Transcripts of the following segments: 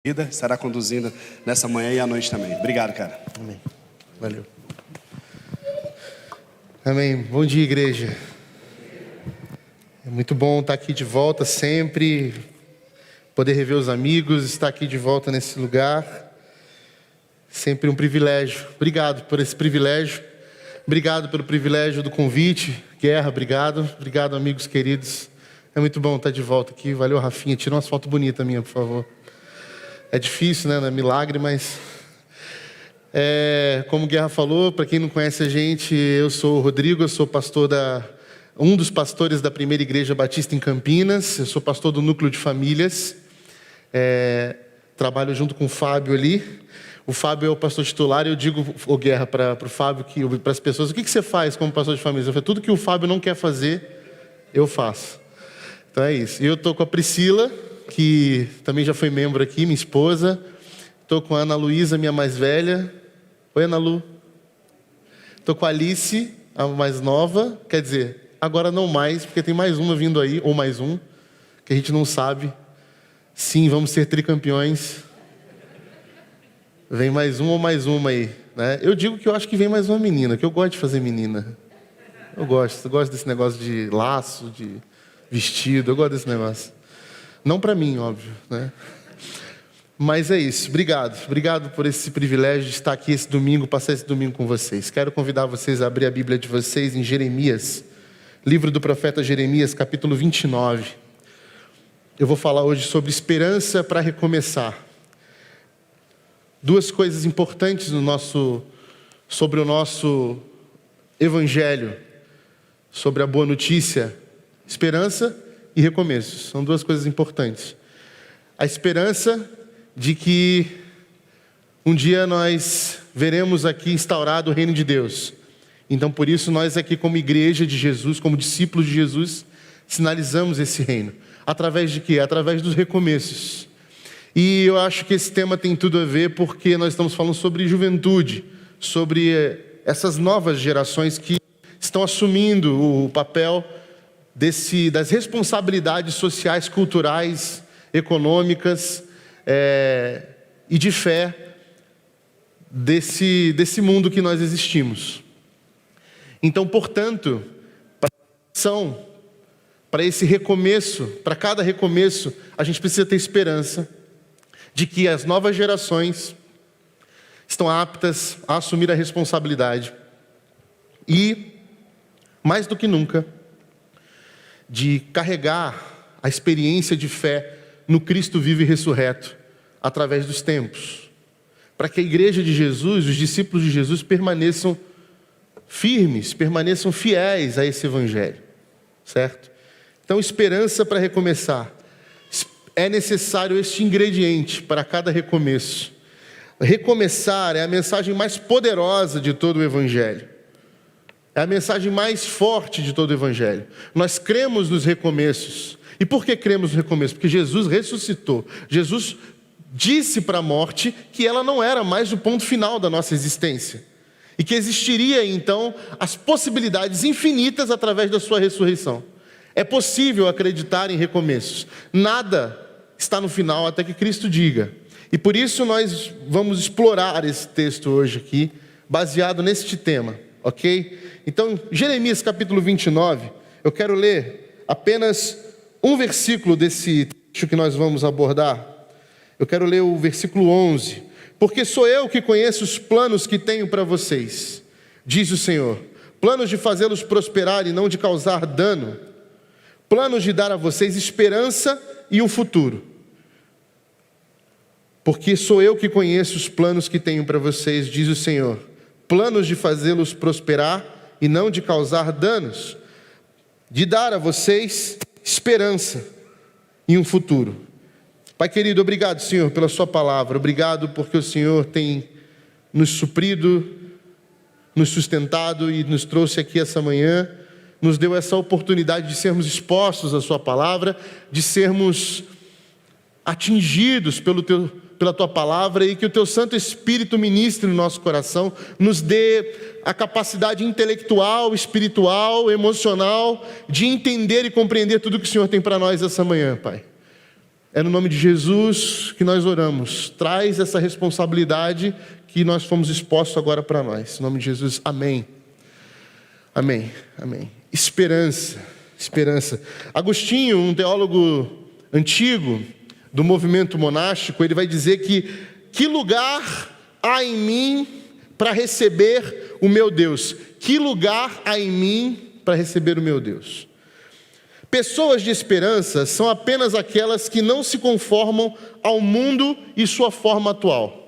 vida, estará conduzindo nessa manhã e à noite também. Obrigado, cara. Amém. Valeu. Amém. Bom dia, igreja. É muito bom estar aqui de volta sempre, poder rever os amigos, estar aqui de volta nesse lugar. Sempre um privilégio. Obrigado por esse privilégio. Obrigado pelo privilégio do convite. Guerra, obrigado. Obrigado, amigos queridos. É muito bom estar de volta aqui. Valeu, Rafinha. Tira umas fotos bonitas minha, por favor. É difícil, né? Não é milagre, mas... como Guerra falou, para quem não conhece a gente, eu sou o Rodrigo, eu sou pastor um dos pastores da Primeira Igreja Batista em Campinas. Eu sou pastor do Núcleo de Famílias. Trabalho junto com o Fábio ali. O Fábio é o pastor titular e eu digo, Guerra, para o Fábio, para as pessoas, o que você faz como pastor de família? Eu falo, tudo que o Fábio não quer fazer, eu faço. Então é isso. E eu estou com a Priscila, que também já foi membro aqui, minha esposa. Estou com a Ana Luísa, minha mais velha. Oi, Ana Lu. Estou com a Alice, a mais nova. Quer dizer, agora não mais, porque tem mais uma vindo aí, ou mais um, que a gente não sabe. Sim, vamos ser tricampeões. Vem mais um ou mais uma aí, né? Eu digo que eu acho que vem mais uma menina, que eu gosto de fazer menina. Eu gosto desse negócio de laço, de vestido, eu gosto desse negócio. Não para mim, óbvio, né? Mas é isso, obrigado por esse privilégio de estar aqui esse domingo, passar esse domingo com vocês. Quero convidar vocês a abrir a Bíblia de vocês em Jeremias, livro do profeta Jeremias, capítulo 29. Eu vou falar hoje sobre esperança para recomeçar. Duas coisas importantes sobre o nosso evangelho, sobre a boa notícia: esperança e recomeços. São duas coisas importantes. A esperança de que um dia nós veremos aqui instaurado o reino de Deus. Então, por isso, nós aqui como igreja de Jesus, como discípulos de Jesus, sinalizamos esse reino. Através de quê? Através dos recomeços. E eu acho que esse tema tem tudo a ver porque nós estamos falando sobre juventude, sobre essas novas gerações que estão assumindo o papel das responsabilidades sociais, culturais, econômicas e de fé desse mundo que nós existimos. Então, portanto, para esse recomeço, para cada recomeço, a gente precisa ter esperança de que as novas gerações estão aptas a assumir a responsabilidade e, mais do que nunca, de carregar a experiência de fé no Cristo vivo e ressurreto através dos tempos, para que a igreja de Jesus, os discípulos de Jesus permaneçam firmes, permaneçam fiéis a esse evangelho, certo? Então, esperança para recomeçar. É necessário este ingrediente para cada recomeço. Recomeçar é a mensagem mais poderosa de todo o evangelho. É a mensagem mais forte de todo o evangelho. Nós cremos nos recomeços. E por que cremos nos recomeços? Porque Jesus ressuscitou. Jesus disse para a morte que ela não era mais o ponto final da nossa existência. E que existiria, então, as possibilidades infinitas através da sua ressurreição. É possível acreditar em recomeços. Nada está no final até que Cristo diga. E por isso nós vamos explorar esse texto hoje aqui, baseado neste tema, ok? Então, Jeremias capítulo 29, eu quero ler apenas um versículo desse texto que nós vamos abordar. Eu quero ler o versículo 11. Porque sou eu que conheço os planos que tenho para vocês, diz o Senhor. Planos de fazê-los prosperar e não de causar dano. Planos de dar a vocês esperança e um futuro. Porque sou eu que conheço os planos que tenho para vocês, diz o Senhor. Planos de fazê-los prosperar e não de causar danos. De dar a vocês esperança e um futuro. Pai querido, obrigado, Senhor, pela sua palavra. Obrigado porque o Senhor tem nos suprido, nos sustentado e nos trouxe aqui essa manhã. Nos deu essa oportunidade de sermos expostos à sua palavra, de sermos atingidos pela tua palavra e que o teu Santo Espírito ministre no nosso coração, nos dê a capacidade intelectual, espiritual, emocional, de entender e compreender tudo que o Senhor tem para nós essa manhã, Pai. É no nome de Jesus que nós oramos. Traz essa responsabilidade que nós fomos expostos agora para nós. Em nome de Jesus, amém. Amém, amém. Esperança, esperança. Agostinho, um teólogo antigo do movimento monástico, ele vai dizer que lugar há em mim para receber o meu Deus? Que lugar há em mim para receber o meu Deus? Pessoas de esperança são apenas aquelas que não se conformam ao mundo e sua forma atual.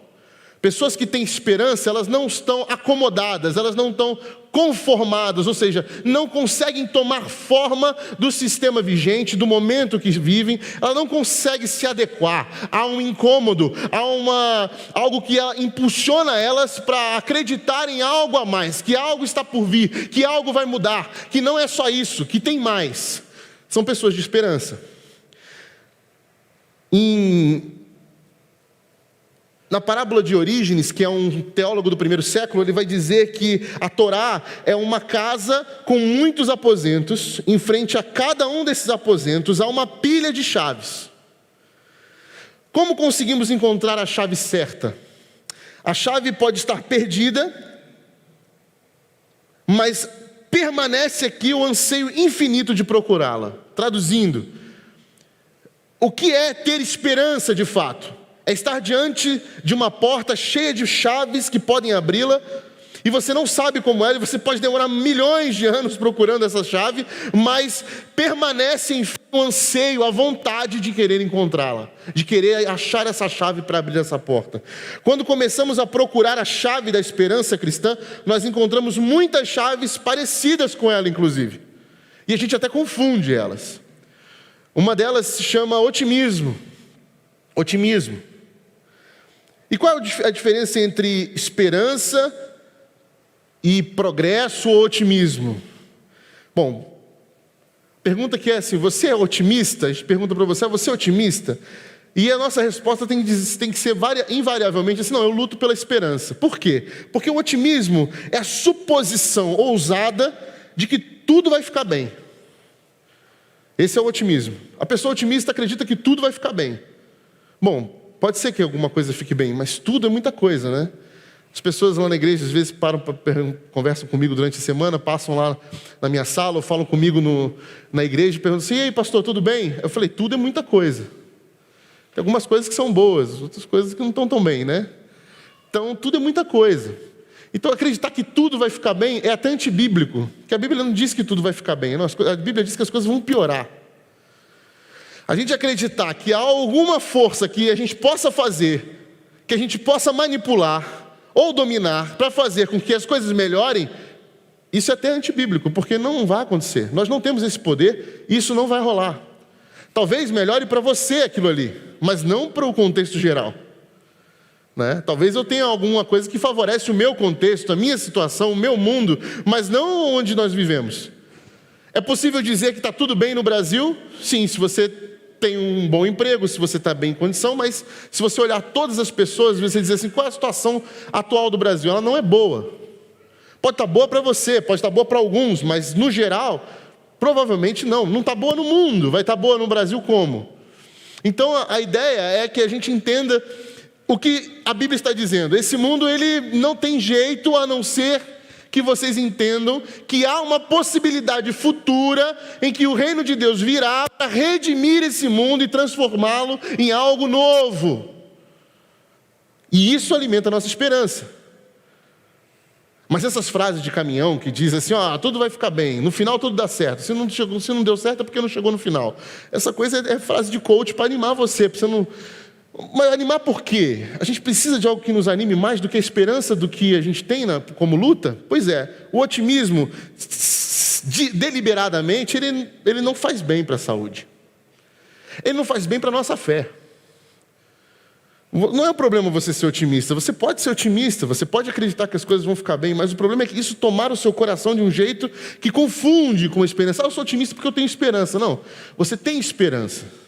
Pessoas que têm esperança, elas não estão acomodadas, elas não estão conformadas, ou seja, não conseguem tomar forma do sistema vigente, do momento que vivem, ela não consegue se adequar a um incômodo, a algo que impulsiona elas para acreditar em algo a mais, que algo está por vir, que algo vai mudar, que não é só isso, que tem mais. São pessoas de esperança. Na parábola de Orígenes, que é um teólogo do primeiro século, ele vai dizer que a Torá é uma casa com muitos aposentos. Em frente a cada um desses aposentos há uma pilha de chaves. Como conseguimos encontrar a chave certa? A chave pode estar perdida, mas permanece aqui o anseio infinito de procurá-la. Traduzindo, o que é ter esperança de fato? É estar diante de uma porta cheia de chaves que podem abri-la, e você não sabe como é, e você pode demorar milhões de anos procurando essa chave, mas permanece em o anseio, a vontade de querer encontrá-la, de querer achar essa chave para abrir essa porta. Quando começamos a procurar a chave da esperança cristã, nós encontramos muitas chaves parecidas com ela, inclusive, e a gente até confunde elas. Uma delas se chama otimismo. Otimismo. E qual é a diferença entre esperança e progresso ou otimismo? Bom, pergunta que é assim, você é otimista? A gente pergunta para você, você é otimista? E a nossa resposta tem que ser invariavelmente assim, não, eu luto pela esperança. Por quê? Porque o otimismo é a suposição ousada de que tudo vai ficar bem. Esse é o otimismo. A pessoa otimista acredita que tudo vai ficar bem. Bom, pode ser que alguma coisa fique bem, mas tudo é muita coisa, né? As pessoas lá na igreja, às vezes, conversam comigo durante a semana, passam lá na minha sala, ou falam comigo na igreja, e perguntam assim, e aí, pastor, tudo bem? Eu falei, tudo é muita coisa. Tem algumas coisas que são boas, outras coisas que não estão tão bem, né? Então, tudo é muita coisa. Então, acreditar que tudo vai ficar bem é até antibíblico, porque a Bíblia não diz que tudo vai ficar bem, não, a Bíblia diz que as coisas vão piorar. A gente acreditar que há alguma força que a gente possa fazer, que a gente possa manipular ou dominar para fazer com que as coisas melhorem, isso é até antibíblico, porque não vai acontecer. Nós não temos esse poder e isso não vai rolar. Talvez melhore para você aquilo ali, mas não para o contexto geral. Né? Talvez eu tenha alguma coisa que favorece o meu contexto, a minha situação, o meu mundo, mas não onde nós vivemos. É possível dizer que está tudo bem no Brasil? Sim, se você tem um bom emprego, se você está bem em condição, mas se você olhar todas as pessoas, você dizer assim, qual é a situação atual do Brasil? Ela não é boa. Pode estar boa para você, pode estar boa para alguns, mas no geral, provavelmente não. Não está boa no mundo, vai estar boa no Brasil como? Então a ideia é que a gente entenda o que a Bíblia está dizendo. Esse mundo ele não tem jeito a não ser que vocês entendam que há uma possibilidade futura em que o reino de Deus virá para redimir esse mundo e transformá-lo em algo novo. E isso alimenta a nossa esperança. Mas essas frases de caminhão que dizem assim, tudo vai ficar bem, no final tudo dá certo, se não deu certo é porque não chegou no final. Essa coisa é frase de coach para animar você, para você não... Mas animar por quê? A gente precisa de algo que nos anime mais do que a esperança do que a gente tem como luta? Pois é, o otimismo, deliberadamente, ele não faz bem para a saúde. Ele não faz bem para a nossa fé. Não é um problema você ser otimista. Você pode ser otimista, você pode acreditar que as coisas vão ficar bem, mas o problema é que isso tomar o seu coração de um jeito que confunde com a esperança. Eu sou otimista porque eu tenho esperança. Não, você tem esperança.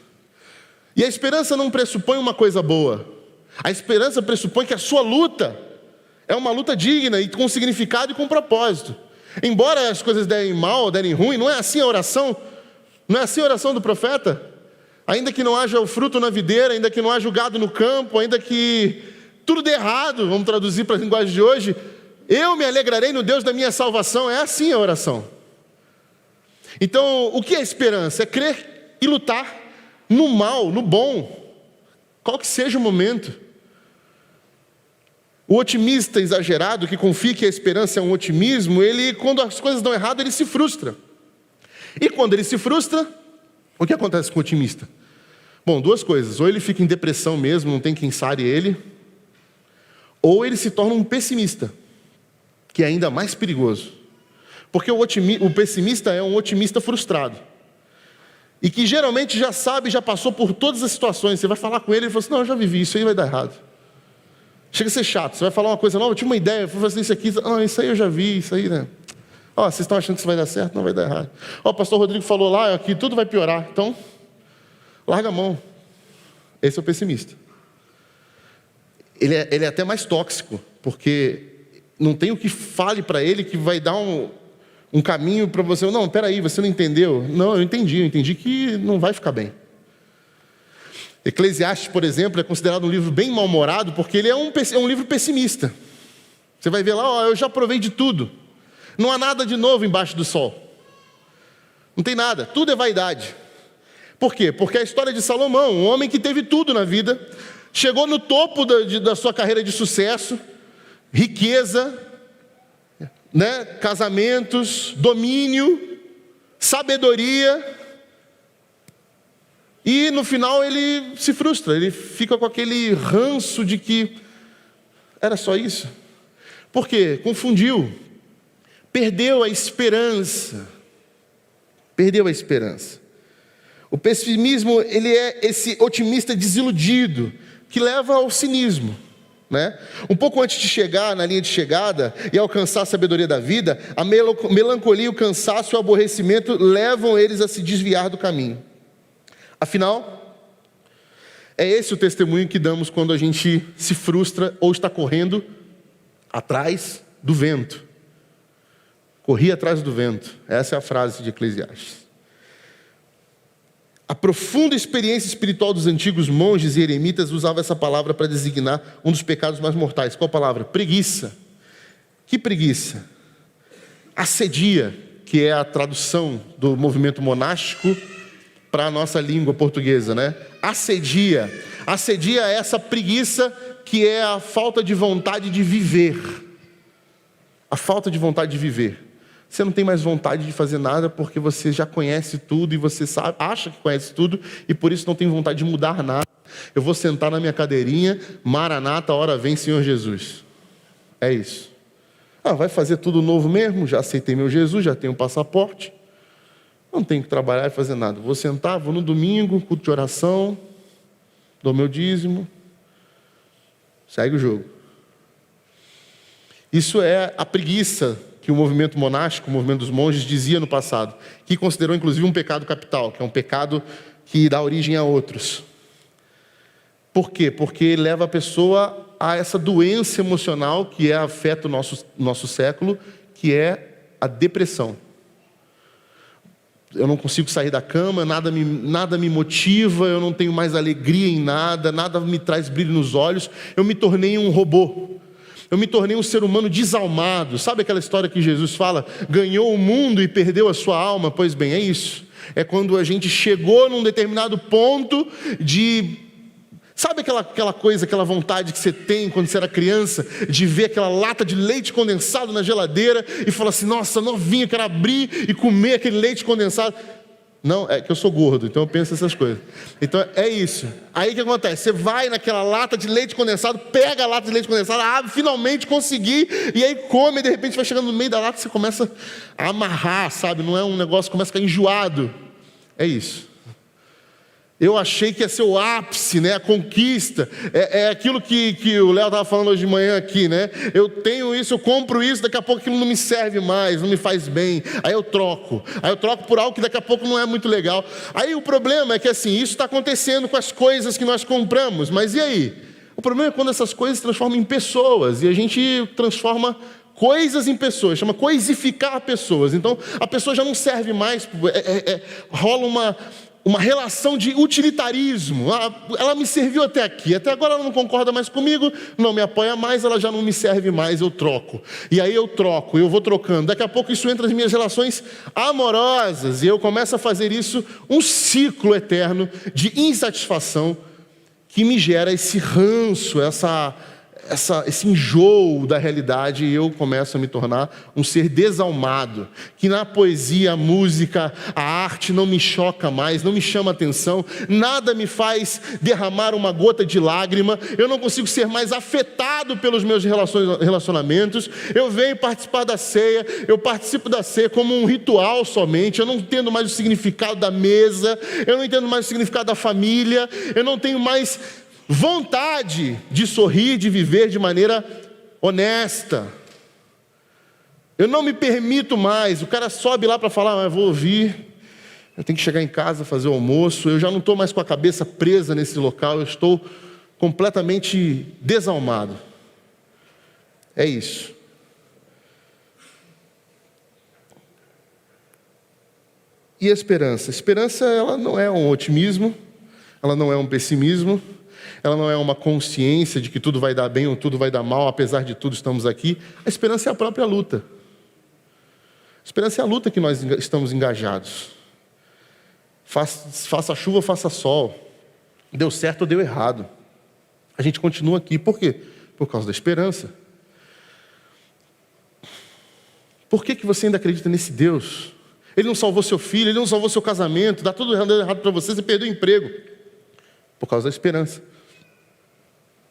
E a esperança não pressupõe uma coisa boa. A esperança pressupõe que a sua luta é uma luta digna e com significado e com propósito. Embora as coisas derem mal, derem ruim, não é assim a oração? Não é assim a oração do profeta? Ainda que não haja o fruto na videira, ainda que não haja o gado no campo, ainda que tudo dê errado, vamos traduzir para a linguagem de hoje, eu me alegrarei no Deus da minha salvação. É assim a oração. Então, o que é esperança? É crer e lutar no mal, no bom, qual que seja o momento. O otimista exagerado, que confia que a esperança é um otimismo, ele, quando as coisas dão errado, ele se frustra. E quando ele se frustra, o que acontece com o otimista? Bom, duas coisas. Ou ele fica em depressão mesmo, não tem quem sare ele, ou ele se torna um pessimista, que é ainda mais perigoso. Porque o pessimista é um otimista frustrado. E que geralmente já sabe, já passou por todas as situações. Você vai falar com ele e fala assim, não, eu já vivi, isso aí vai dar errado. Chega a ser chato, você vai falar uma coisa nova, eu tinha uma ideia, eu vou fazer isso aqui, isso aí eu já vi, isso aí, né? Vocês estão achando que isso vai dar certo? Não vai dar errado. O pastor Rodrigo falou lá, aqui tudo vai piorar, então, larga a mão. Esse é o pessimista. Ele é até mais tóxico, porque não tem o que fale para ele que vai dar um caminho para você. Não, peraí, você não entendeu. Não, eu entendi que não vai ficar bem. Eclesiastes, por exemplo, é considerado um livro bem mal-humorado, porque ele é um livro pessimista. Você vai ver lá, eu já provei de tudo. Não há nada de novo embaixo do sol. Não tem nada, tudo é vaidade. Por quê? Porque a história de Salomão, um homem que teve tudo na vida, chegou no topo da sua carreira de sucesso, riqueza, né? Casamentos, domínio, sabedoria, e no final ele se frustra, ele fica com aquele ranço de que era só isso. Por quê? Confundiu, perdeu a esperança. Perdeu a esperança. O pessimismo, ele é esse otimista desiludido, que leva ao cinismo, né? Um pouco antes de chegar na linha de chegada e alcançar a sabedoria da vida, a melancolia, o cansaço e o aborrecimento levam eles a se desviar do caminho. Afinal, é esse o testemunho que damos quando a gente se frustra ou está correndo atrás do vento. Corri atrás do vento. Essa é a frase de Eclesiastes. A profunda experiência espiritual dos antigos monges e eremitas usava essa palavra para designar um dos pecados mais mortais. Qual palavra? Preguiça. Que preguiça? Assedia, que é a tradução do movimento monástico para a nossa língua portuguesa, né? Assedia. Assedia essa preguiça que é a falta de vontade de viver. A falta de vontade de viver. Você não tem mais vontade de fazer nada porque você já conhece tudo e você sabe, acha que conhece tudo e por isso não tem vontade de mudar nada. Eu vou sentar na minha cadeirinha, Maranata, a hora vem, Senhor Jesus. É isso. Vai fazer tudo novo mesmo? Já aceitei meu Jesus, já tenho um passaporte. Não tenho que trabalhar e fazer nada. Vou sentar, vou no domingo, culto de oração, dou meu dízimo, segue o jogo. Isso é a preguiça que o movimento monástico, o movimento dos monges, dizia no passado, que considerou inclusive um pecado capital, que é um pecado que dá origem a outros. Por quê? Porque leva a pessoa a essa doença emocional que afeta o nosso século, que é a depressão. Eu não consigo sair da cama, nada me motiva, eu não tenho mais alegria em nada, nada me traz brilho nos olhos, eu me tornei um robô. Eu me tornei um ser humano desalmado. Sabe aquela história que Jesus fala? Ganhou o mundo e perdeu a sua alma? Pois bem, é isso. É quando a gente chegou num determinado ponto de... Sabe aquela coisa, aquela vontade que você tem quando você era criança, de ver aquela lata de leite condensado na geladeira e falar assim, nossa, novinho, eu quero abrir e comer aquele leite condensado. Não, é que eu sou gordo, então eu penso essas coisas. Então é isso. Aí o que acontece? Você vai naquela lata de leite condensado, pega a lata de leite condensado, abre, finalmente consegui, e aí come, e de repente vai chegando no meio da lata, você começa a amarrar, sabe? Não é um negócio, começa a ficar enjoado. É isso. Eu achei que ia ser o ápice, né? A conquista. É aquilo que o Léo estava falando hoje de manhã aqui, né? Eu tenho isso, eu compro isso, daqui a pouco aquilo não me serve mais, não me faz bem. Aí eu troco por algo que daqui a pouco não é muito legal. Aí o problema é que assim, isso está acontecendo com as coisas que nós compramos. Mas e aí? O problema é quando essas coisas se transformam em pessoas. E a gente transforma coisas em pessoas, chama coisificar pessoas. Então a pessoa já não serve mais, rola uma relação de utilitarismo. Ela me serviu até aqui, até agora ela não concorda mais comigo, não me apoia mais, ela já não me serve mais, eu troco. E aí eu troco, eu vou trocando. Daqui a pouco isso entra nas minhas relações amorosas, e eu começo a fazer isso um ciclo eterno de insatisfação que me gera esse ranço, esse enjoo da realidade, e eu começo a me tornar um ser desalmado, que na poesia, a música, a arte não me choca mais, não me chama atenção, nada me faz derramar uma gota de lágrima, eu não consigo ser mais afetado pelos meus relacionamentos, eu venho participar da ceia, eu participo da ceia como um ritual somente, eu não entendo mais o significado da mesa, eu não entendo mais o significado da família, eu não tenho mais vontade de sorrir, de viver de maneira honesta. Eu não me permito mais. O cara sobe lá para falar, mas vou ouvir. Eu tenho que chegar em casa, fazer o almoço. Eu já não estou mais com a cabeça presa nesse local. Eu estou completamente desalmado. É isso. E a esperança? A esperança, ela não é um otimismo, ela não é um pessimismo, ela não é uma consciência de que tudo vai dar bem ou tudo vai dar mal, apesar de tudo estamos aqui. A esperança é a própria luta. A esperança é a luta que nós estamos engajados. Faça chuva, faça sol. Deu certo ou deu errado. A gente continua aqui. Por quê? Por causa da esperança. Por que você ainda acredita nesse Deus? Ele não salvou seu filho, Ele não salvou seu casamento, dá tudo errado para você perdeu o emprego. Por causa da esperança.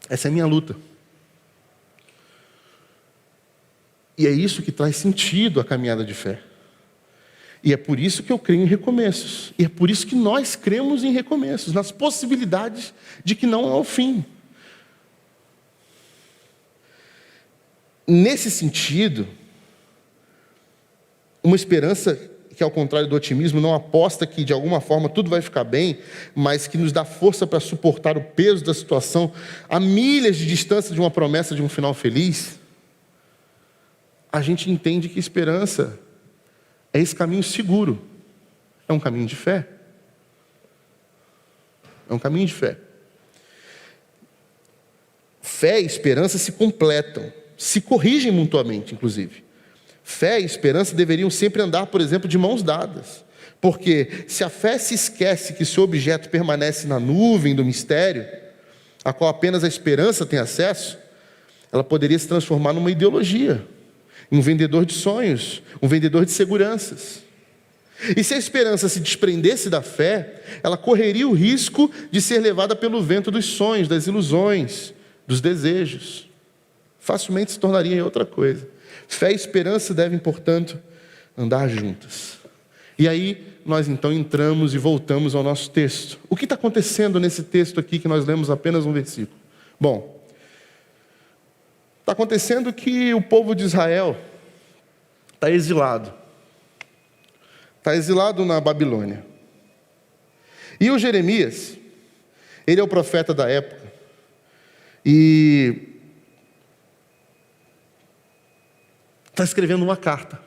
Essa é a minha luta. E é isso que traz sentido à caminhada de fé. E é por isso que eu creio em recomeços. E é por isso que nós cremos em recomeços, nas possibilidades de que não é o fim. Nesse sentido, uma esperança que, ao contrário do otimismo, não aposta que de alguma forma tudo vai ficar bem, mas que nos dá força para suportar o peso da situação a milhas de distância de uma promessa de um final feliz, a gente entende que esperança é esse caminho seguro, é um caminho de fé. É um caminho de fé. Fé e esperança se completam, se corrigem mutuamente, inclusive. Fé e esperança deveriam sempre andar, por exemplo, de mãos dadas. Porque se a fé se esquece que seu objeto permanece na nuvem do mistério, a qual apenas a esperança tem acesso, ela poderia se transformar numa ideologia, em um vendedor de sonhos, um vendedor de seguranças. E se a esperança se desprendesse da fé, ela correria o risco de ser levada pelo vento dos sonhos, das ilusões, dos desejos. Facilmente se tornaria em outra coisa. Fé e esperança devem, portanto, andar juntas. E aí, nós então entramos e voltamos ao nosso texto. O que está acontecendo nesse texto aqui, que nós lemos apenas um versículo? Bom, está acontecendo que o povo de Israel está exilado. Está exilado na Babilônia. E o Jeremias, ele é o profeta da época. E está escrevendo uma carta.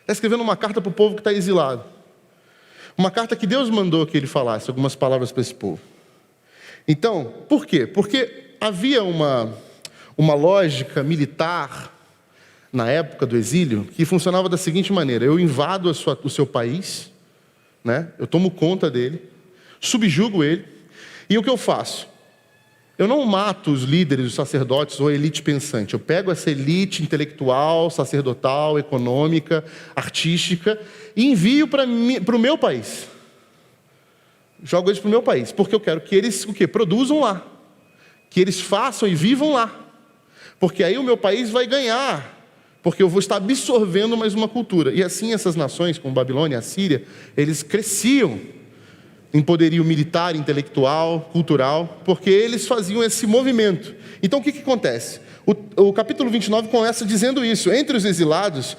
Está escrevendo uma carta para o povo que está exilado. Uma carta que Deus mandou que ele falasse algumas palavras para esse povo. Então, por quê? Porque havia uma lógica militar na época do exílio que funcionava da seguinte maneira: eu invado o seu país, né? Eu tomo conta dele, subjugo ele, e o que eu faço? Eu não mato os líderes, os sacerdotes ou a elite pensante. Eu pego essa elite intelectual, sacerdotal, econômica, artística e envio para o meu país. Jogo eles para o meu país, porque eu quero que eles produzam lá. Que eles façam e vivam lá. Porque aí o meu país vai ganhar. Porque eu vou estar absorvendo mais uma cultura. E assim essas nações, como Babilônia e Assíria, eles cresciam em poderio militar, intelectual, cultural, porque eles faziam esse movimento. Então o que acontece? O capítulo 29 começa dizendo isso: entre os exilados,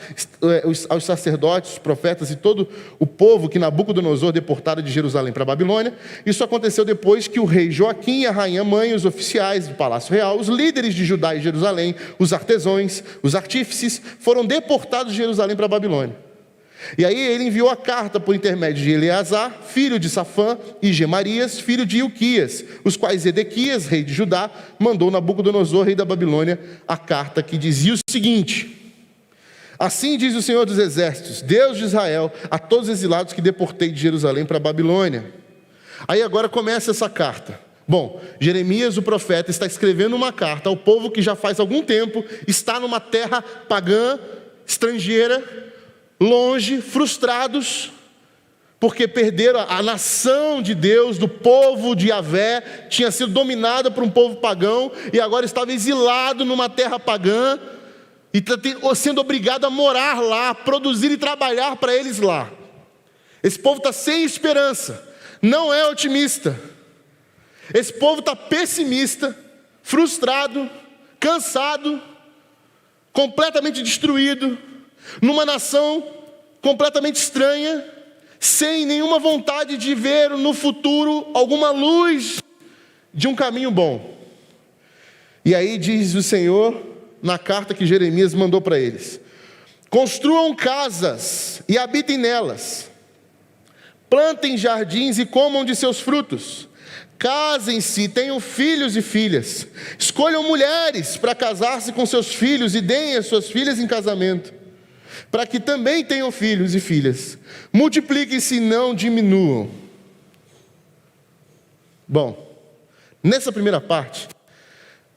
os sacerdotes, os profetas e todo o povo que Nabucodonosor deportaram de Jerusalém para a Babilônia. Isso aconteceu depois que o rei Joaquim e a rainha mãe, os oficiais do Palácio Real, os líderes de Judá e Jerusalém, os artesãos, os artífices, foram deportados de Jerusalém para a Babilônia. E aí ele enviou a carta por intermédio de Eleazar, filho de Safã, e Gemarias, filho de Ilquias, os quais Edequias, rei de Judá, mandou Nabucodonosor, rei da Babilônia, a carta que dizia o seguinte: assim diz o Senhor dos Exércitos, Deus de Israel, a todos os exilados que deportei de Jerusalém para a Babilônia. Aí agora começa essa carta. Bom, Jeremias, o profeta, está escrevendo uma carta ao povo que já faz algum tempo está numa terra pagã, estrangeira, longe, frustrados, porque perderam a nação de Deus, do povo de Yahvé, tinha sido dominada por um povo pagão, e agora estava exilado numa terra pagã, e sendo obrigado a morar lá, produzir e trabalhar para eles lá. Esse povo está sem esperança, não é otimista. Esse povo está pessimista, frustrado, cansado, completamente destruído, numa nação completamente estranha, sem nenhuma vontade de ver no futuro alguma luz de um caminho bom. E aí diz o Senhor, na carta que Jeremias mandou para eles: construam casas e habitem nelas, plantem jardins e comam de seus frutos, casem-se, tenham filhos e filhas, escolham mulheres para casar-se com seus filhos e deem as suas filhas em casamento, para que também tenham filhos e filhas, multipliquem-se e não diminuam. Bom, nessa primeira parte,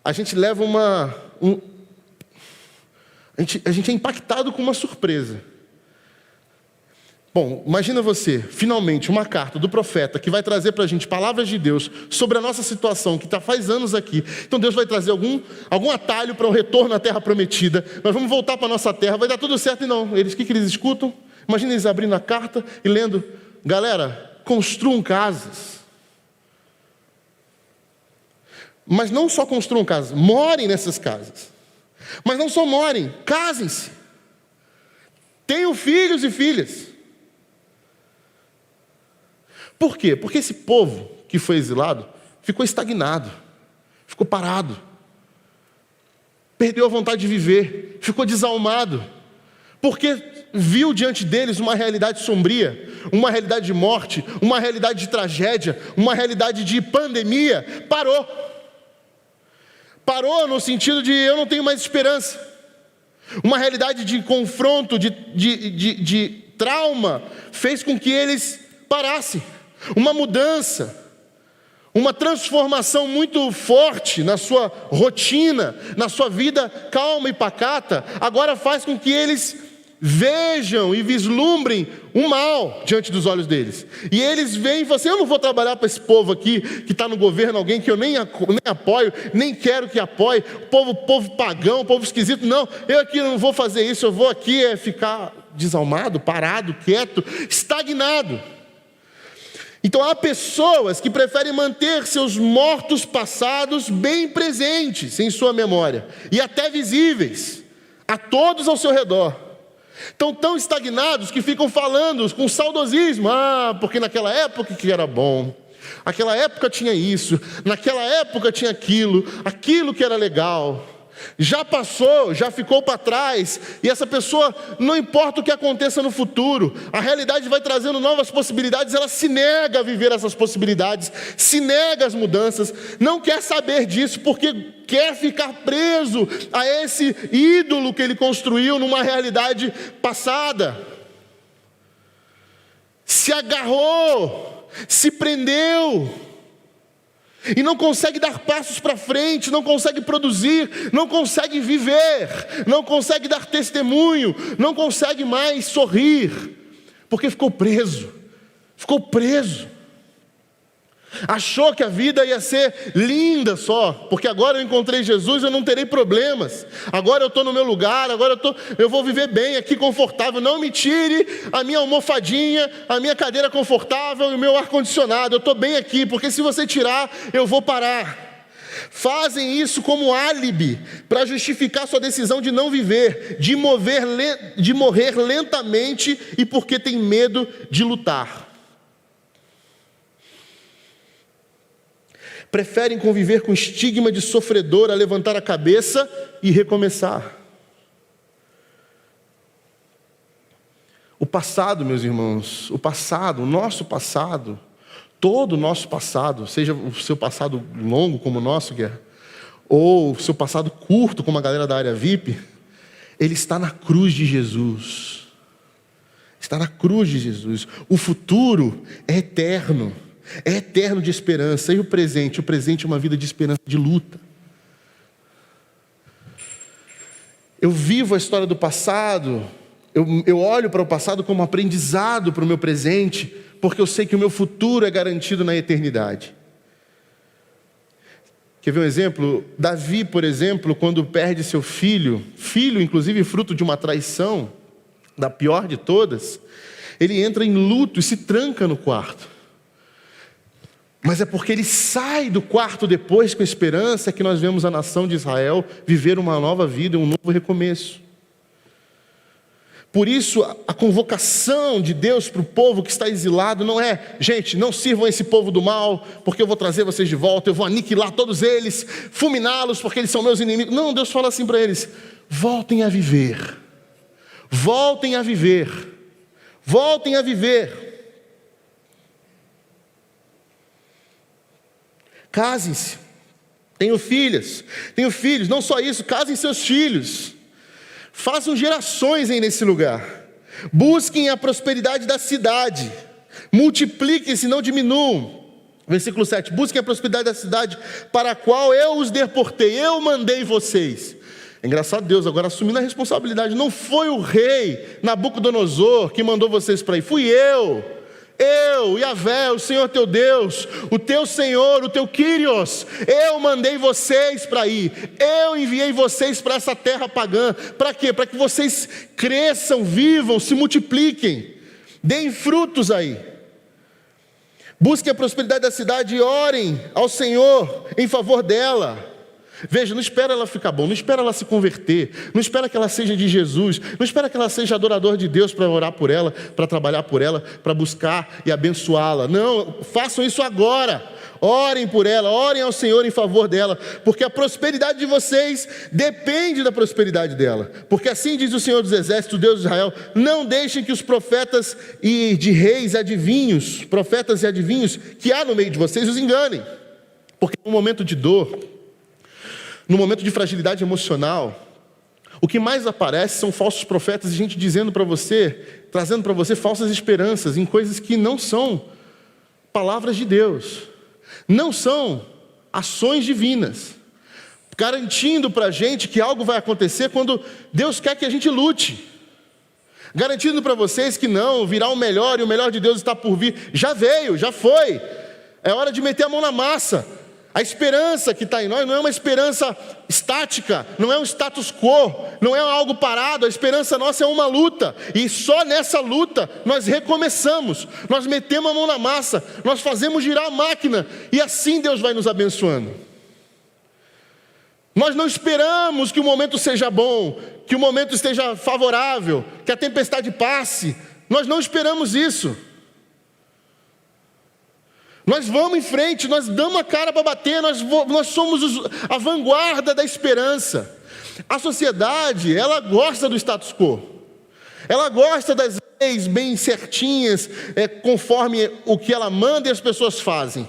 a gente leva a gente é impactado com uma surpresa. Bom, imagina você, finalmente, uma carta do profeta que vai trazer para a gente palavras de Deus sobre a nossa situação, que está faz anos aqui. Então Deus vai trazer algum atalho para o retorno à terra prometida. Nós vamos voltar para a nossa terra, vai dar tudo certo. E não, o que eles escutam? Imagina eles abrindo a carta e lendo: galera, construam casas. Mas não só construam casas, morem nessas casas. Mas não só morem, casem-se. Tenham filhos e filhas. Por quê? Porque esse povo que foi exilado ficou estagnado, ficou parado, perdeu a vontade de viver, ficou desalmado, porque viu diante deles uma realidade sombria, uma realidade de morte, uma realidade de tragédia, uma realidade de pandemia. Parou no sentido de: eu não tenho mais esperança. Uma realidade de confronto, de trauma, fez com que eles parassem. Uma mudança, uma transformação muito forte na sua rotina, na sua vida calma e pacata, agora faz com que eles vejam e vislumbrem o mal diante dos olhos deles. E eles veem e falam assim: eu não vou trabalhar para esse povo aqui, que está no governo, alguém que eu nem apoio, nem quero que apoie, povo pagão, povo esquisito. Não, eu aqui não vou fazer isso, eu vou aqui ficar desalmado, parado, quieto, estagnado. Então há pessoas que preferem manter seus mortos passados bem presentes em sua memória, e até visíveis a todos ao seu redor. Estão tão estagnados que ficam falando com saudosismo: porque naquela época que era bom, aquela época tinha isso, naquela época tinha aquilo que era legal. Já passou, já ficou para trás, e essa pessoa, não importa o que aconteça no futuro, a realidade vai trazendo novas possibilidades, ela se nega a viver essas possibilidades, se nega às mudanças, não quer saber disso, porque quer ficar preso a esse ídolo que ele construiu numa realidade passada. Se agarrou, se prendeu, e não consegue dar passos para frente, não consegue produzir, não consegue viver, não consegue dar testemunho, não consegue mais sorrir, porque ficou preso. Achou que a vida ia ser linda só, porque agora eu encontrei Jesus, eu não terei problemas. Agora eu estou no meu lugar, eu vou viver bem aqui, confortável. Não me tire a minha almofadinha, a minha cadeira confortável e o meu ar-condicionado. Eu estou bem aqui, porque se você tirar, eu vou parar. Fazem isso como álibi para justificar sua decisão de não viver, de morrer lentamente, e porque tem medo de lutar. Preferem conviver com o estigma de sofredor a levantar a cabeça e recomeçar. O passado, meus irmãos, o passado, o nosso passado, todo o nosso passado, seja o seu passado longo como o nosso, Guerra, ou o seu passado curto como a galera da área VIP, ele está na cruz de Jesus. Está na cruz de Jesus. O futuro é eterno de esperança. E o presente? O presente é uma vida de esperança, de luta. Eu vivo a história do passado, eu olho para o passado como aprendizado para o meu presente, porque eu sei que o meu futuro é garantido na eternidade. Quer ver um exemplo? Davi, por exemplo, quando perde seu filho, inclusive fruto de uma traição, da pior de todas, ele entra em luto e se tranca no quarto. Mas é porque ele sai do quarto depois com esperança que nós vemos a nação de Israel viver uma nova vida, um novo recomeço. Por isso, a convocação de Deus para o povo que está exilado não é: gente, não sirvam esse povo do mal, porque eu vou trazer vocês de volta, eu vou aniquilar todos eles, fulminá-los porque eles são meus inimigos. Não, Deus fala assim para eles: voltem a viver, voltem a viver, voltem a viver. Casem-se, tenham filhos, não só isso, casem seus filhos. Façam gerações aí nesse lugar. Busquem a prosperidade da cidade. Multipliquem-se, não diminuam. Versículo 7. Busquem a prosperidade da cidade para a qual eu os deportei. Eu mandei vocês. É engraçado Deus agora assumindo a responsabilidade. Não foi o rei Nabucodonosor que mandou vocês para aí. Fui eu, Yahvé, o Senhor teu Deus, o teu Senhor, o teu Kyrios. Eu mandei vocês para ir. Eu enviei vocês para essa terra pagã. Para quê? Para que vocês cresçam, vivam, se multipliquem, deem frutos aí. Busquem a prosperidade da cidade e orem ao Senhor em favor dela. Veja, não espera ela ficar bom, não espera ela se converter, não espera que ela seja de Jesus, não espera que ela seja adorador de Deus para orar por ela, para trabalhar por ela, para buscar e abençoá-la. Não, façam isso agora. Orem por ela, orem ao Senhor em favor dela, porque a prosperidade de vocês depende da prosperidade dela. Porque assim diz o Senhor dos Exércitos, Deus de Israel: não deixem que os profetas e de reis adivinhos, profetas e adivinhos que há no meio de vocês os enganem. Porque no momento de dor, no momento de fragilidade emocional, o que mais aparece são falsos profetas e gente dizendo para você, trazendo para você falsas esperanças em coisas que não são palavras de Deus, não são ações divinas, garantindo para a gente que algo vai acontecer quando Deus quer que a gente lute, garantindo para vocês que não, virá o melhor e o melhor de Deus está por vir. Já veio, já foi, é hora de meter a mão na massa. A esperança que está em nós não é uma esperança estática, não é um status quo, não é algo parado. A esperança nossa é uma luta, e só nessa luta nós recomeçamos, nós metemos a mão na massa, nós fazemos girar a máquina, e assim Deus vai nos abençoando. Nós não esperamos que o momento seja bom, que o momento esteja favorável, que a tempestade passe. Nós não esperamos isso. Nós vamos em frente, nós damos a cara para bater, nós somos a vanguarda da esperança. A sociedade, ela gosta do status quo, ela gosta das leis bem certinhas, conforme o que ela manda e as pessoas fazem.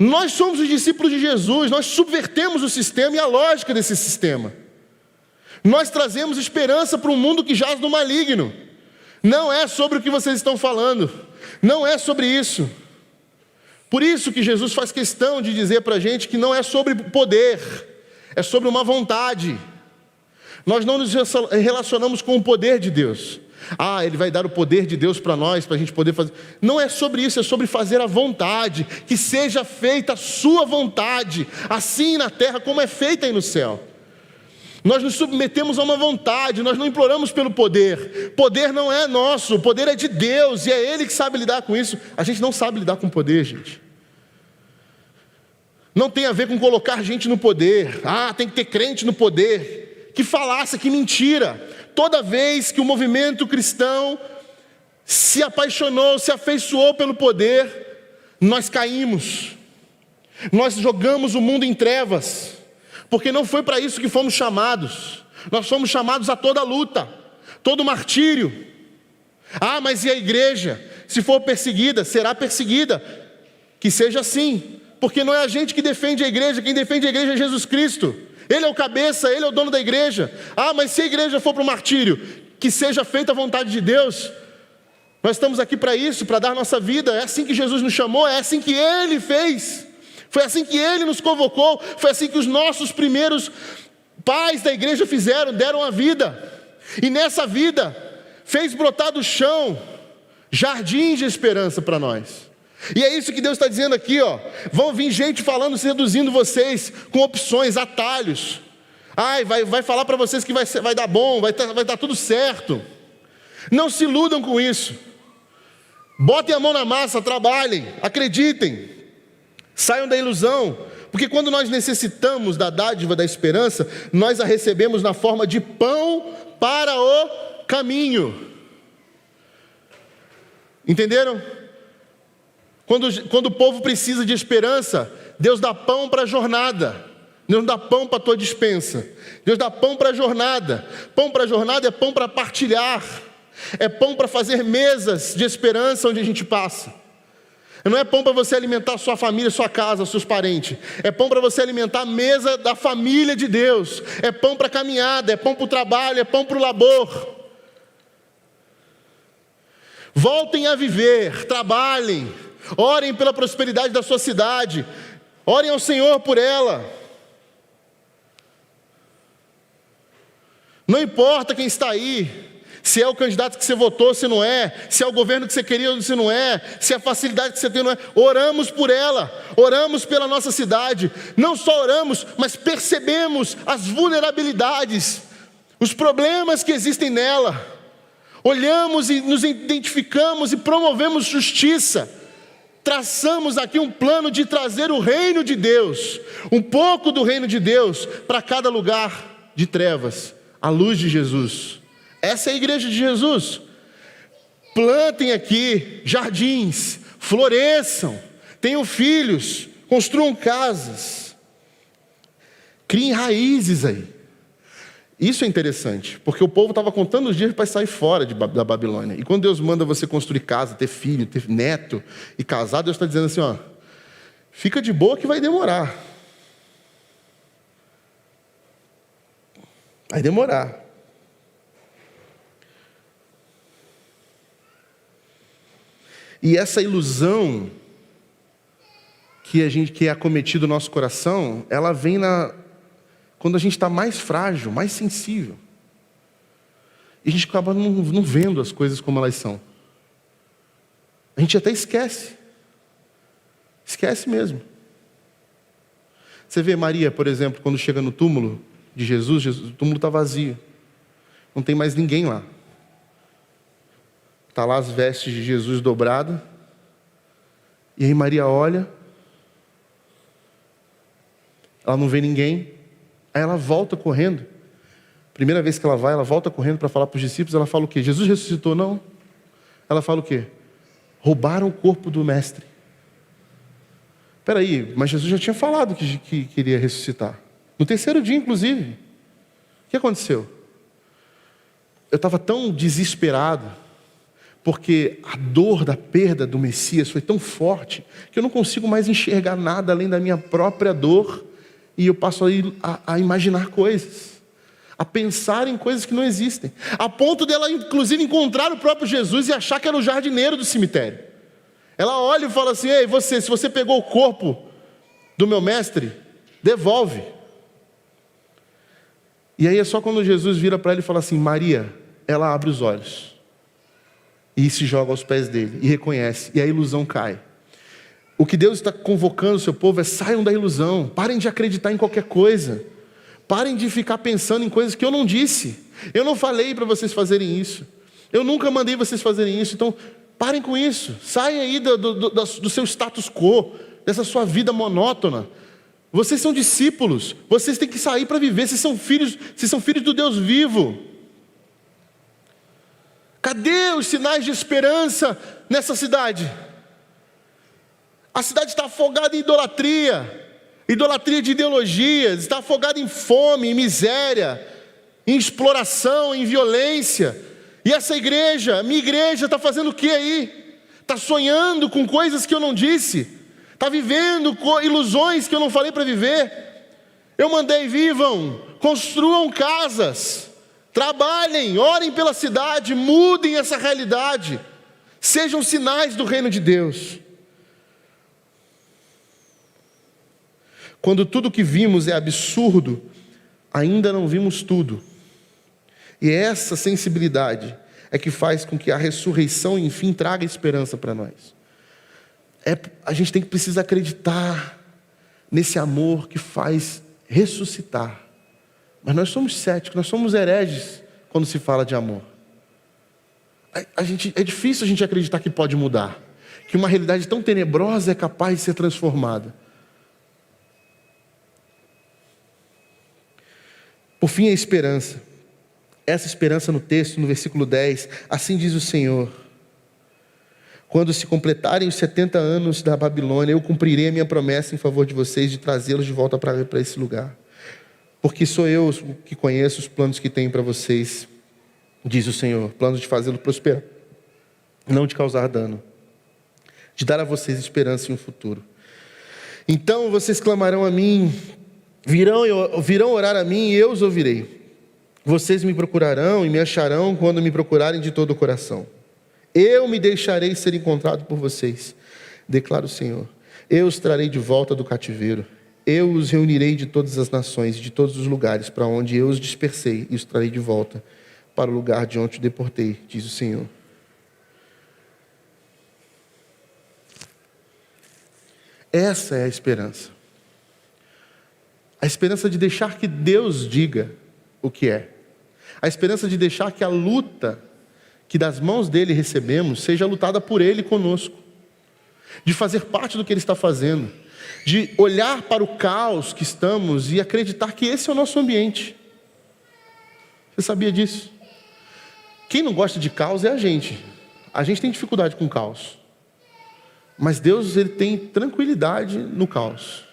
Nós somos os discípulos de Jesus, nós subvertemos o sistema e a lógica desse sistema. Nós trazemos esperança para um mundo que jaz no maligno. Não é sobre o que vocês estão falando, não é sobre isso. Por isso que Jesus faz questão de dizer para a gente que não é sobre poder, é sobre uma vontade. Nós não nos relacionamos com o poder de Deus. Ele vai dar o poder de Deus para nós, para a gente poder fazer. Não é sobre isso, é sobre fazer a vontade, que seja feita a sua vontade, assim na terra como é feita aí no céu. Nós nos submetemos a uma vontade, nós não imploramos pelo poder. Poder não é nosso, o poder é de Deus, e é Ele que sabe lidar com isso. A gente não sabe lidar com poder, gente. Não tem a ver com colocar gente no poder. Tem que ter crente no poder. Que falácia, que mentira. Toda vez que o movimento cristão se apaixonou, se afeiçoou pelo poder, nós caímos. Nós jogamos o mundo em trevas. Porque não foi para isso que fomos chamados. Nós fomos chamados a toda luta, todo martírio. Ah, mas e a igreja? Se for perseguida, será perseguida. Que seja assim, porque não é a gente que defende a igreja, quem defende a igreja é Jesus Cristo. Ele é o cabeça, Ele é o dono da igreja. Ah, mas se a igreja for para o martírio, que seja feita a vontade de Deus. Nós estamos aqui para isso, para dar nossa vida. É assim que Jesus nos chamou, é assim que Ele fez. Foi assim que Ele nos convocou, foi assim que os nossos primeiros pais da igreja fizeram, deram a vida. E nessa vida, fez brotar do chão jardins de esperança para nós. E é isso que Deus está dizendo aqui, ó. Vão vir gente falando, seduzindo vocês com opções, atalhos. Ai, vai falar para vocês que vai dar bom, vai dar tudo certo. Não se iludam com isso. Botem a mão na massa, trabalhem, acreditem. Saiam da ilusão. Porque quando nós necessitamos da dádiva da esperança, nós a recebemos na forma de pão para o caminho. Entenderam? Quando o povo precisa de esperança, Deus dá pão para a jornada. Deus dá pão para a tua despensa. Deus dá pão para a jornada. Pão para a jornada é pão para partilhar. É pão para fazer mesas de esperança onde a gente passa. Não é pão para você alimentar sua família, sua casa, seus parentes. É pão para você alimentar a mesa da família de Deus. É pão para caminhada, é pão para o trabalho, é pão para o labor. Voltem a viver, trabalhem. Orem pela prosperidade da sua cidade. Orem ao Senhor por ela. Não importa quem está aí, se é o candidato que você votou, se não é, se é o governo que você queria ou se não é, se é a facilidade que você tem ou não é. Oramos por ela, oramos pela nossa cidade. Não só oramos, mas percebemos as vulnerabilidades, os problemas que existem nela. Olhamos e nos identificamos e promovemos justiça. Traçamos aqui um plano de trazer o reino de Deus, um pouco do reino de Deus, para cada lugar de trevas, a luz de Jesus. Essa é a igreja de Jesus. Plantem aqui jardins, floresçam, tenham filhos, construam casas, criem raízes aí. Isso é interessante, porque o povo estava contando os dias para sair fora da Babilônia. E quando Deus manda você construir casa, ter filho, ter neto e casar, Deus está dizendo assim, ó, fica de boa que vai demorar. Vai demorar. E essa ilusão que é acometido no nosso coração, ela vem quando a gente está mais frágil, mais sensível. E a gente acaba não vendo as coisas como elas são. A gente até esquece. Esquece mesmo. Você vê Maria, por exemplo, quando chega no túmulo de Jesus, o túmulo está vazio. Não tem mais ninguém lá. Está lá as vestes de Jesus dobradas. E aí Maria olha. Ela não vê ninguém. Aí ela volta correndo. Primeira vez que ela vai, ela volta correndo para falar para os discípulos. Ela fala o quê? Jesus ressuscitou? Não. Ela fala o quê? Roubaram o corpo do mestre. Espera aí, mas Jesus já tinha falado que queria ressuscitar. No terceiro dia, inclusive. O que aconteceu? Eu estava tão desesperado, porque a dor da perda do Messias foi tão forte, que eu não consigo mais enxergar nada além da minha própria dor, e eu passo a imaginar coisas, a pensar em coisas que não existem, a ponto dela, inclusive, encontrar o próprio Jesus e achar que era o jardineiro do cemitério. Ela olha e fala assim, ei, se você pegou o corpo do meu mestre, devolve. E aí é só quando Jesus vira para ela e fala assim, Maria, ela abre os olhos e se joga aos pés dele e reconhece, e a ilusão cai. O que Deus está convocando o seu povo é: saiam da ilusão, parem de acreditar em qualquer coisa, parem de ficar pensando em coisas que eu não disse, eu não falei para vocês fazerem isso, eu nunca mandei vocês fazerem isso. Então parem com isso, saiam aí do seu status quo, dessa sua vida monótona. Vocês são discípulos, vocês têm que sair para viver, vocês são filhos do Deus vivo. Cadê os sinais de esperança nessa cidade? A cidade está afogada em idolatria de ideologias, está afogada em fome, em miséria, em exploração, em violência. E essa igreja, minha igreja, está fazendo o que aí? Está sonhando com coisas que eu não disse, está vivendo com ilusões que eu não falei para viver. Eu mandei: vivam, construam casas, trabalhem, orem pela cidade, mudem essa realidade, sejam sinais do reino de Deus. Quando tudo que vimos é absurdo, ainda não vimos tudo. E essa sensibilidade é que faz com que a ressurreição, enfim, traga esperança para nós. A gente precisa acreditar nesse amor que faz ressuscitar. Mas nós somos céticos, nós somos hereges quando se fala de amor. É difícil a gente acreditar que pode mudar, que uma realidade tão tenebrosa é capaz de ser transformada. Por fim, a esperança. Essa esperança no texto, no versículo 10, assim diz o Senhor: quando se completarem os 70 anos da Babilônia, eu cumprirei a minha promessa em favor de vocês, de trazê-los de volta para esse lugar. Porque sou eu que conheço os planos que tenho para vocês, diz o Senhor, planos de fazê-lo prosperar, não de causar dano, de dar a vocês esperança em um futuro. Então vocês clamarão a mim, virão orar a mim e eu os ouvirei. Vocês me procurarão e me acharão quando me procurarem de todo o coração. Eu me deixarei ser encontrado por vocês, declara o Senhor. Eu os trarei de volta do cativeiro. Eu os reunirei de todas as nações, de todos os lugares para onde eu os dispersei, e os trarei de volta para o lugar de onde os deportei, diz o Senhor. Essa é a esperança. A esperança de deixar que Deus diga o que é. A esperança de deixar que a luta que das mãos dele recebemos seja lutada por ele conosco. De fazer parte do que ele está fazendo. De olhar para o caos que estamos e acreditar que esse é o nosso ambiente. Você sabia disso? Quem não gosta de caos é a gente. A gente tem dificuldade com caos. Mas Deus, ele tem tranquilidade no caos.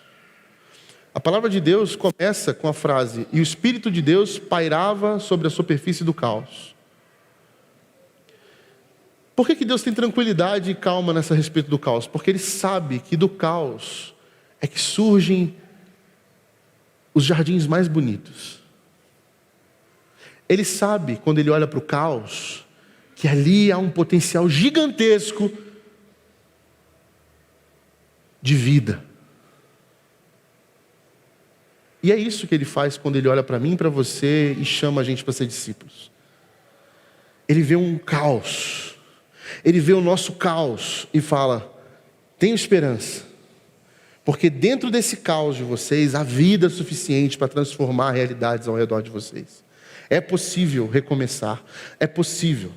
A palavra de Deus começa com a frase: e o Espírito de Deus pairava sobre a superfície do caos. Por que Deus tem tranquilidade e calma nessa respeito do caos? Porque Ele sabe que do caos é que surgem os jardins mais bonitos. Ele sabe, quando Ele olha para o caos, que ali há um potencial gigantesco de vida. E é isso que Ele faz quando Ele olha para mim e para você e chama a gente para ser discípulos. Ele vê um caos. Ele vê o nosso caos e fala: tenho esperança. Porque dentro desse caos de vocês, há vida suficiente para transformar realidades ao redor de vocês. É possível recomeçar. É possível.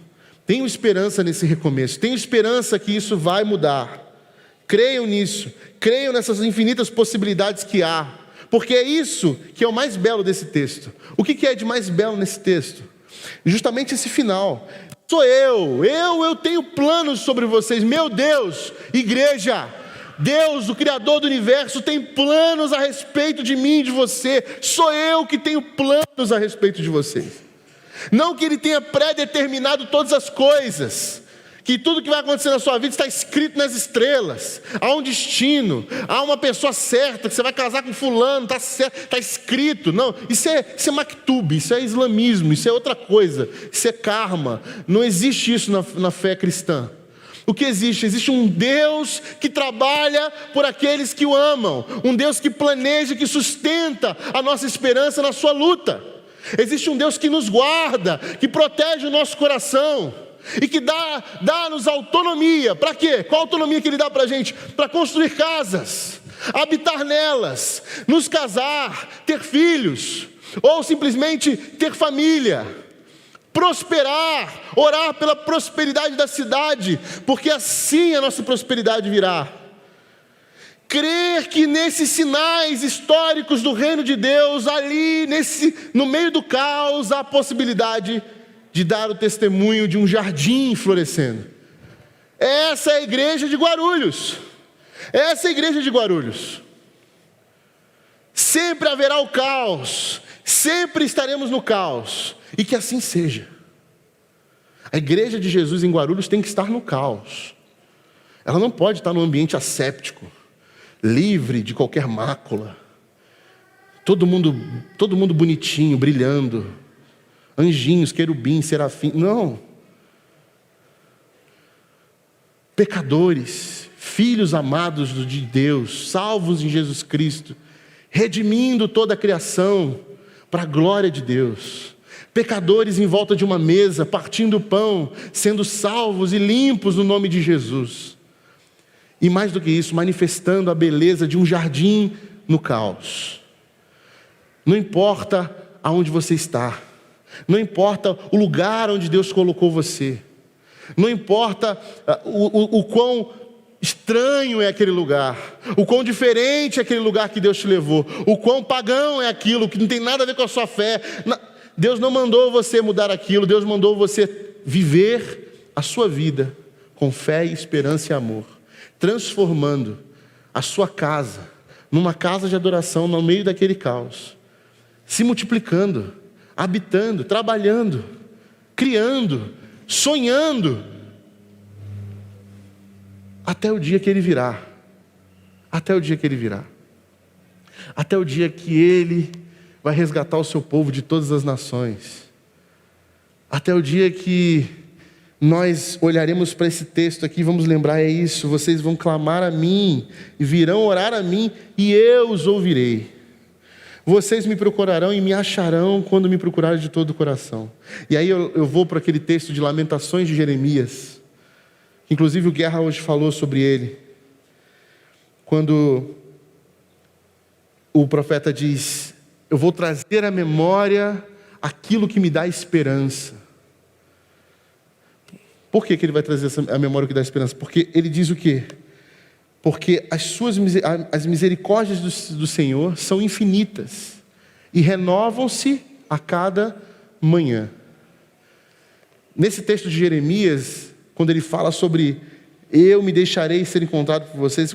Tenho esperança nesse recomeço. Tenho esperança que isso vai mudar. Creiam nisso. Creiam nessas infinitas possibilidades que há. Porque é isso que é o mais belo desse texto. O que é de mais belo nesse texto? Justamente esse final. Sou eu tenho planos sobre vocês. Meu Deus, igreja, Deus, o Criador do universo, tem planos a respeito de mim e de você. Sou eu que tenho planos a respeito de vocês. Não que Ele tenha pré-determinado todas as coisas, que tudo que vai acontecer na sua vida está escrito nas estrelas. Há um destino, há uma pessoa certa, que você vai casar com fulano, está escrito. Não, isso é maktub, isso é islamismo, isso é outra coisa, isso é karma. Não existe isso na fé cristã. O que existe? Existe um Deus que trabalha por aqueles que o amam. Um Deus que planeja, que sustenta a nossa esperança na sua luta. Existe um Deus que nos guarda, que protege o nosso coração. E que dá-nos autonomia. Para quê? Qual a autonomia que Ele dá para a gente? Para construir casas, habitar nelas, nos casar, ter filhos, ou simplesmente ter família, prosperar, orar pela prosperidade da cidade, porque assim a nossa prosperidade virá. Crer que nesses sinais históricos do reino de Deus, ali no meio do caos, há a possibilidade de dar o testemunho de um jardim florescendo. Essa é a igreja de Guarulhos. Essa é a igreja de Guarulhos. Sempre haverá o caos. Sempre estaremos no caos. E que assim seja. A igreja de Jesus em Guarulhos tem que estar no caos. Ela não pode estar num ambiente asséptico, livre de qualquer mácula. Todo mundo bonitinho, brilhando. Anjinhos, querubins, serafim. Não. Pecadores, filhos amados de Deus, salvos em Jesus Cristo, redimindo toda a criação para a glória de Deus. Pecadores em volta de uma mesa, partindo o pão, sendo salvos e limpos no nome de Jesus. E mais do que isso, manifestando a beleza de um jardim no caos. Não importa aonde você está, não importa o lugar onde Deus colocou você, não importa o quão estranho é aquele lugar, o quão diferente é aquele lugar que Deus te levou, o quão pagão é aquilo que não tem nada a ver com a sua fé. Deus não mandou você mudar aquilo, Deus mandou você viver a sua vida com fé, esperança e amor, transformando a sua casa numa casa de adoração no meio daquele caos, se multiplicando, habitando, trabalhando, criando, sonhando, até o dia que Ele virá, até o dia que Ele virá, até o dia que Ele vai resgatar o seu povo de todas as nações, até o dia que nós olharemos para esse texto aqui e vamos lembrar, é isso, vocês vão clamar a mim, e virão orar a mim, e eu os ouvirei. Vocês me procurarão e me acharão quando me procurarem de todo o coração. E aí eu vou para aquele texto de Lamentações de Jeremias, inclusive o Guerra hoje falou sobre ele, quando o profeta diz: eu vou trazer à memória aquilo que me dá esperança. Por que ele vai trazer a memória que dá esperança? Porque ele diz o quê? Porque as misericórdias do Senhor são infinitas e renovam-se a cada manhã. Nesse texto de Jeremias, quando ele fala sobre eu me deixarei ser encontrado por vocês,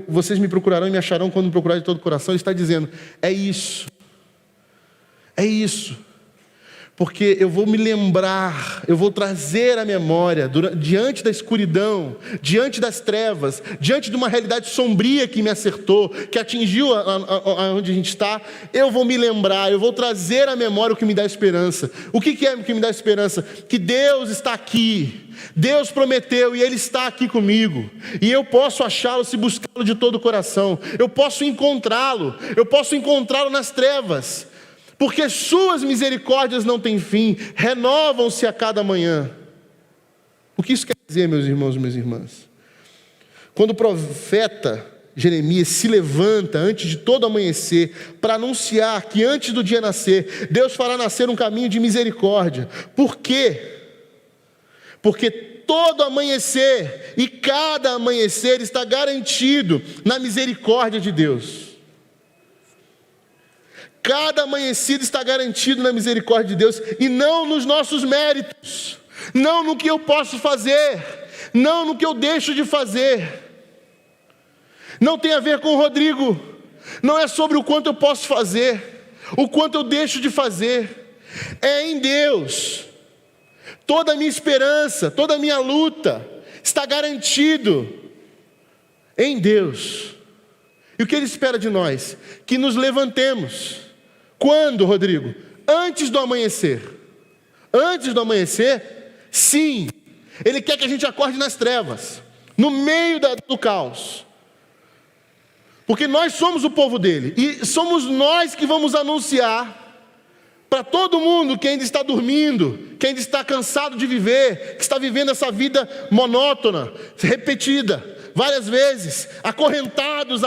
vocês me procurarão e me acharão quando me procurarem de todo o coração, ele está dizendo, é isso, porque eu vou me lembrar, eu vou trazer à memória, diante da escuridão, diante das trevas, diante de uma realidade sombria que me acertou, que atingiu onde a gente está, eu vou me lembrar, eu vou trazer à memória o que me dá esperança. O que é o que me dá esperança? Que Deus está aqui, Deus prometeu e Ele está aqui comigo, e eu posso achá-lo se buscá-lo de todo o coração, eu posso encontrá-lo nas trevas, porque suas misericórdias não têm fim, renovam-se a cada manhã. O que isso quer dizer, meus irmãos e minhas irmãs? Quando o profeta Jeremias se levanta antes de todo amanhecer para anunciar que antes do dia nascer, Deus fará nascer um caminho de misericórdia. Por quê? Porque todo amanhecer e cada amanhecer está garantido na misericórdia de Deus. Cada amanhecido está garantido na misericórdia de Deus e não nos nossos méritos, não no que eu posso fazer, não no que eu deixo de fazer. Não tem a ver com o Rodrigo, não é sobre o quanto eu posso fazer, o quanto eu deixo de fazer, é em Deus. Toda a minha esperança, toda a minha luta está garantido em Deus. E o que Ele espera de nós? Que nos levantemos. Quando, Rodrigo? Antes do amanhecer. Antes do amanhecer? Sim. Ele quer que a gente acorde nas trevas, no meio do caos. Porque nós somos o povo dele. E somos nós que vamos anunciar para todo mundo que ainda está dormindo, que ainda está cansado de viver, que está vivendo essa vida monótona, repetida, várias vezes, acorrentados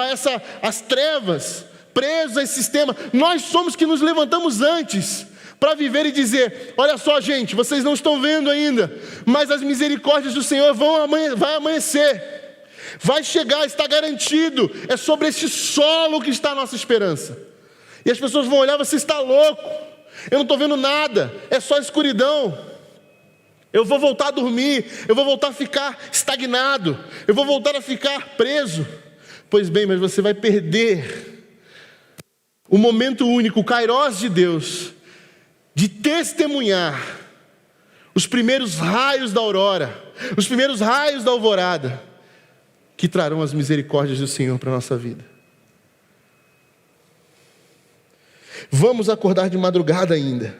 às trevas, presos a esse sistema. Nós somos que nos levantamos antes para viver e dizer: olha só, gente, vocês não estão vendo ainda, mas as misericórdias do Senhor vai amanhecer, vai chegar, está garantido. É sobre esse solo que está a nossa esperança. E as pessoas vão olhar: você está louco, eu não estou vendo nada, é só escuridão. Eu vou voltar a dormir, eu vou voltar a ficar estagnado, eu vou voltar a ficar preso. Pois bem, mas você vai perder o momento único, o kairós de Deus, de testemunhar os primeiros raios da aurora, os primeiros raios da alvorada, que trarão as misericórdias do Senhor para a nossa vida. Vamos acordar de madrugada ainda,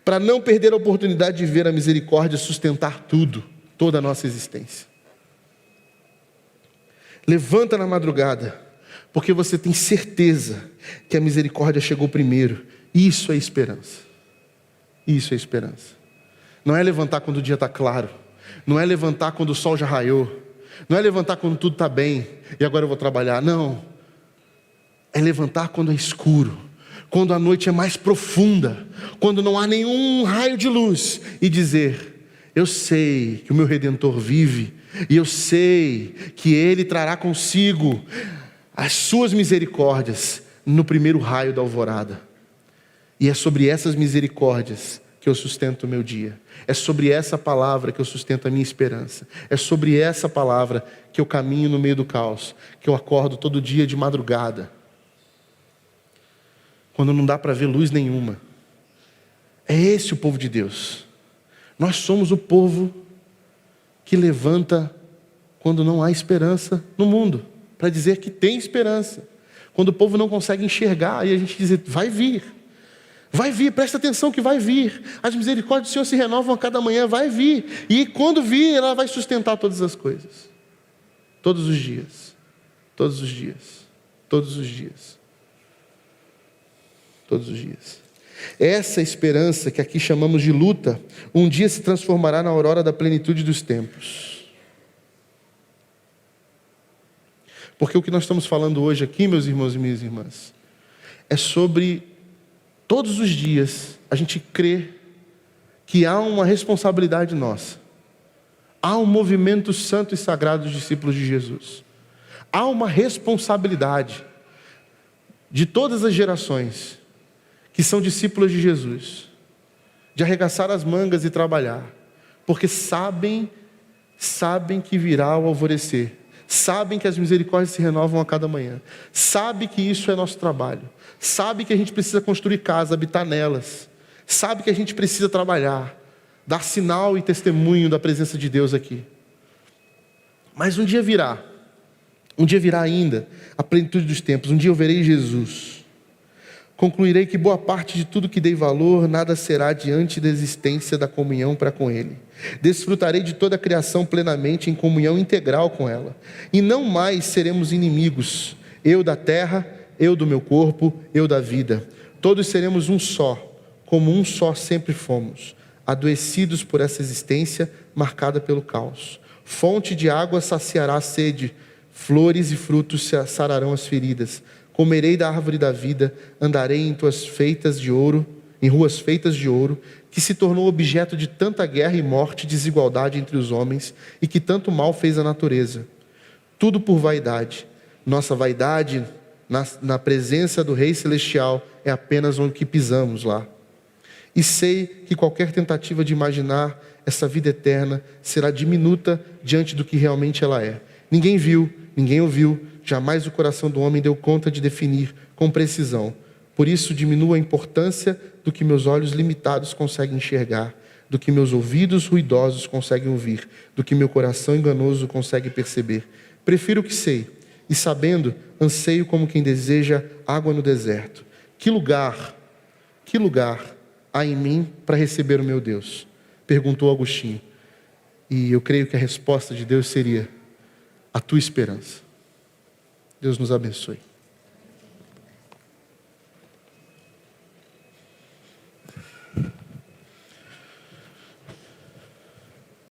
para não perder a oportunidade de ver a misericórdia sustentar tudo, toda a nossa existência. Levanta na madrugada, porque você tem certeza que a misericórdia chegou primeiro. Isso é esperança. Isso é esperança. Não é levantar quando o dia está claro. Não é levantar quando o sol já raiou. Não é levantar quando tudo está bem e agora eu vou trabalhar. Não. É levantar quando é escuro, quando a noite é mais profunda, quando não há nenhum raio de luz, e dizer: eu sei que o meu Redentor vive, e eu sei que Ele trará consigo as suas misericórdias no primeiro raio da alvorada. E é sobre essas misericórdias que eu sustento o meu dia. É sobre essa palavra que eu sustento a minha esperança. É sobre essa palavra que eu caminho no meio do caos, que eu acordo todo dia de madrugada, quando não dá para ver luz nenhuma. É esse o povo de Deus. Nós somos o povo que levanta quando não há esperança no mundo, para dizer que tem esperança. Quando o povo não consegue enxergar, aí a gente diz: vai vir. Vai vir, presta atenção que vai vir. As misericórdias do Senhor se renovam a cada manhã, vai vir. E quando vir, ela vai sustentar todas as coisas. Todos os dias. Todos os dias. Todos os dias. Todos os dias. Essa esperança que aqui chamamos de luta, um dia se transformará na aurora da plenitude dos tempos. Porque o que nós estamos falando hoje aqui, meus irmãos e minhas irmãs, é sobre todos os dias a gente crê que há uma responsabilidade nossa. Há um movimento santo e sagrado dos discípulos de Jesus. Há uma responsabilidade de todas as gerações que são discípulos de Jesus, de arregaçar as mangas e trabalhar, porque sabem que virá o alvorecer, sabem que as misericórdias se renovam a cada manhã, sabem que isso é nosso trabalho, sabe que a gente precisa construir casa, habitar nelas, sabe que a gente precisa trabalhar, dar sinal e testemunho da presença de Deus aqui. Mas um dia virá ainda a plenitude dos tempos, um dia eu verei Jesus. Concluirei que boa parte de tudo que dei valor, nada será diante da existência da comunhão para com Ele. Desfrutarei de toda a criação plenamente em comunhão integral com ela. E não mais seremos inimigos, eu da terra, eu do meu corpo, eu da vida. Todos seremos um só, como um só sempre fomos, adoecidos por essa existência marcada pelo caos. Fonte de água saciará a sede, flores e frutos sararão as feridas. Comerei da árvore da vida, andarei em ruas feitas de ouro, que se tornou objeto de tanta guerra e morte e desigualdade entre os homens, e que tanto mal fez à natureza. Tudo por vaidade. Nossa vaidade na presença do Rei Celestial é apenas onde que pisamos lá. E sei que qualquer tentativa de imaginar essa vida eterna será diminuta diante do que realmente ela é. Ninguém viu, ninguém ouviu, jamais o coração do homem deu conta de definir com precisão. Por isso diminua a importância do que meus olhos limitados conseguem enxergar, do que meus ouvidos ruidosos conseguem ouvir, do que meu coração enganoso consegue perceber. Prefiro o que sei, e sabendo, anseio como quem deseja água no deserto. Que lugar há em mim para receber o meu Deus? Perguntou Agostinho. E eu creio que a resposta de Deus seria: a tua esperança. Deus nos abençoe.